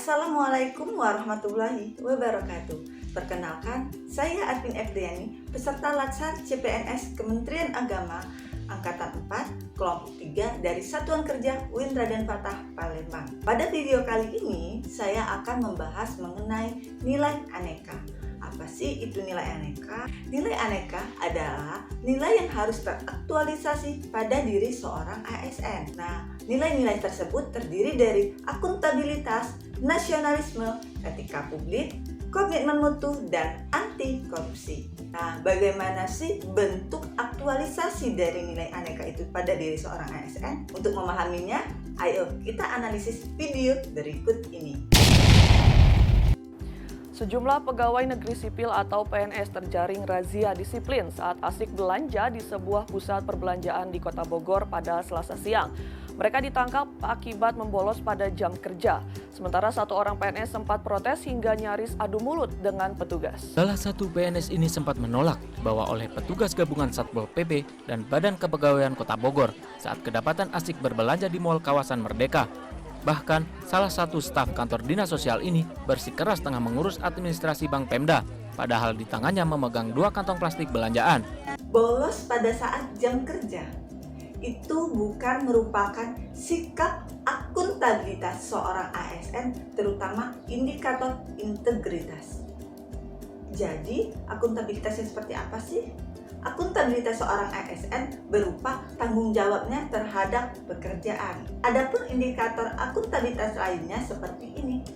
Assalamualaikum warahmatullahi wabarakatuh. Perkenalkan, saya Admin Efriani, peserta Latsar CPNS Kementerian Agama Angkatan 4, Kelompok 3 dari Satuan Kerja UIN Raden Fatah, Palembang. Pada video kali ini, saya akan membahas mengenai nilai aneka. Apa sih itu nilai aneka? Nilai aneka adalah nilai yang harus teraktualisasi pada diri seorang ASN. Nah, nilai-nilai tersebut terdiri dari akuntabilitas, nasionalisme, etika publik, komitmen mutu, dan anti korupsi. Nah, bagaimana sih bentuk aktualisasi dari nilai aneka itu pada diri seorang ASN? Untuk memahaminya, ayo kita analisis video berikut ini. Sejumlah pegawai negeri sipil atau PNS terjaring razia disiplin saat asik belanja di sebuah pusat perbelanjaan di Kota Bogor pada Selasa siang. Mereka ditangkap akibat membolos pada jam kerja. Sementara satu orang PNS sempat protes hingga nyaris adu mulut dengan petugas. Salah satu PNS ini sempat menolak dibawa oleh petugas gabungan Satpol PP dan Badan Kepegawaian Kota Bogor saat kedapatan asik berbelanja di Mal Kawasan Merdeka. Bahkan, salah satu staf kantor dinas sosial ini bersikeras tengah mengurus administrasi Bank Pemda, padahal di tangannya memegang 2 kantong plastik belanjaan. Bolos pada saat jam kerja itu bukan merupakan sikap akuntabilitas seorang ASN, terutama indikator integritas. Jadi, akuntabilitasnya seperti apa sih? Akuntabilitas seorang ASN berupa tanggung jawabnya terhadap pekerjaan. Adapun indikator akuntabilitas lainnya seperti ini.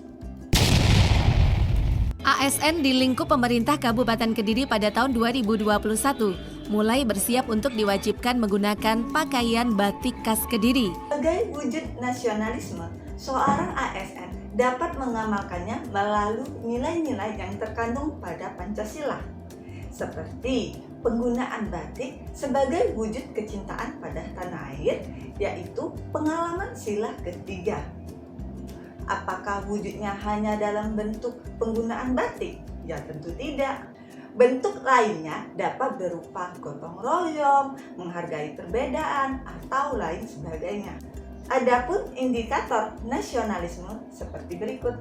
ASN di lingkup pemerintah Kabupaten Kediri pada tahun 2021 mulai bersiap untuk diwajibkan menggunakan pakaian batik khas Kediri. Sebagai wujud nasionalisme, seorang ASN dapat mengamalkannya melalui nilai-nilai yang terkandung pada Pancasila, seperti penggunaan batik sebagai wujud kecintaan pada tanah air, yaitu pengalaman sila ketiga. Apakah wujudnya hanya dalam bentuk penggunaan batik? Ya tentu tidak. Bentuk lainnya dapat berupa gotong royong, menghargai perbedaan, atau lain sebagainya. Adapun indikator nasionalisme seperti berikut.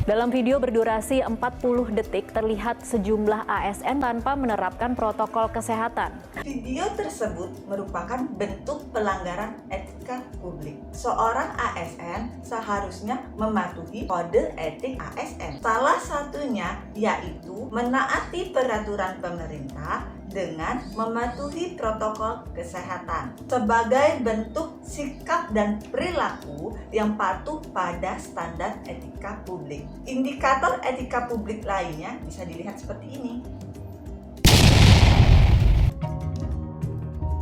Dalam video berdurasi 40 detik terlihat sejumlah ASN tanpa menerapkan protokol kesehatan. Video tersebut merupakan bentuk pelanggaran etika publik. Seorang ASN seharusnya mematuhi kode etik ASN. Salah satunya yaitu menaati peraturan pemerintah dengan mematuhi protokol kesehatan sebagai bentuk sikap dan perilaku yang patuh pada standar etika publik. Indikator etika publik lainnya bisa dilihat seperti ini.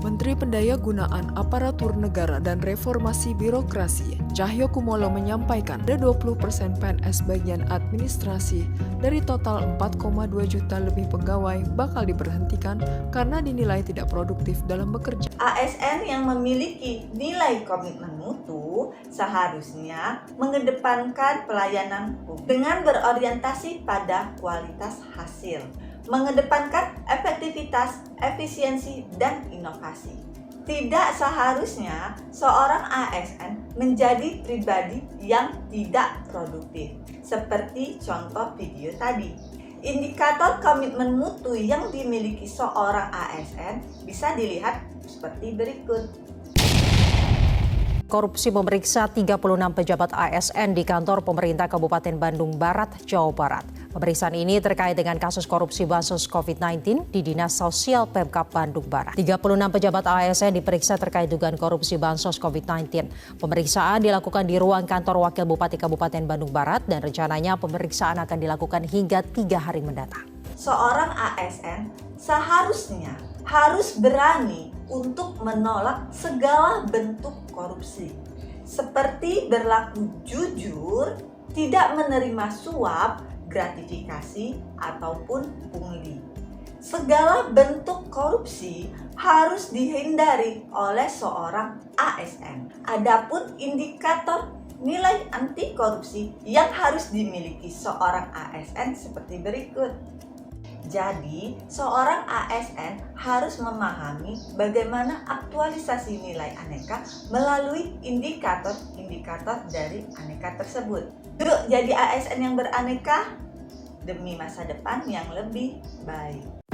Menteri Pendayagunaan Aparatur Negara dan Reformasi Birokrasi Cahyokumolo menyampaikan ada 20% PNS bagian administrasi dari total 4,2 juta lebih pegawai bakal diberhentikan karena dinilai tidak produktif dalam bekerja. ASN yang memiliki nilai komitmen mutu seharusnya mengedepankan pelayanan publik dengan berorientasi pada kualitas hasil, mengedepankan efektivitas, efisiensi, dan inovasi. Tidak seharusnya seorang ASN menjadi pribadi yang tidak produktif, seperti contoh video tadi. Indikator komitmen mutu yang dimiliki seorang ASN bisa dilihat seperti berikut. Korupsi memeriksa 36 pejabat ASN di kantor pemerintah Kabupaten Bandung Barat, Jawa Barat. Pemeriksaan ini terkait dengan kasus korupsi bansos COVID-19 di Dinas Sosial Pemkab Bandung Barat. 36 pejabat ASN diperiksa terkait dugaan korupsi bansos COVID-19. Pemeriksaan dilakukan di ruang kantor Wakil Bupati Kabupaten Bandung Barat dan rencananya pemeriksaan akan dilakukan hingga 3 hari mendatang. Seorang ASN seharusnya harus berani untuk menolak segala bentuk korupsi, seperti berlaku jujur, tidak menerima suap, gratifikasi, ataupun pungli. Segala bentuk korupsi harus dihindari oleh seorang ASN. Adapun indikator nilai anti korupsi yang harus dimiliki seorang ASN seperti berikut. Jadi, seorang ASN harus memahami bagaimana aktualisasi nilai aneka melalui indikator-indikator dari aneka tersebut. Yuk jadi ASN yang beraneka demi masa depan yang lebih baik.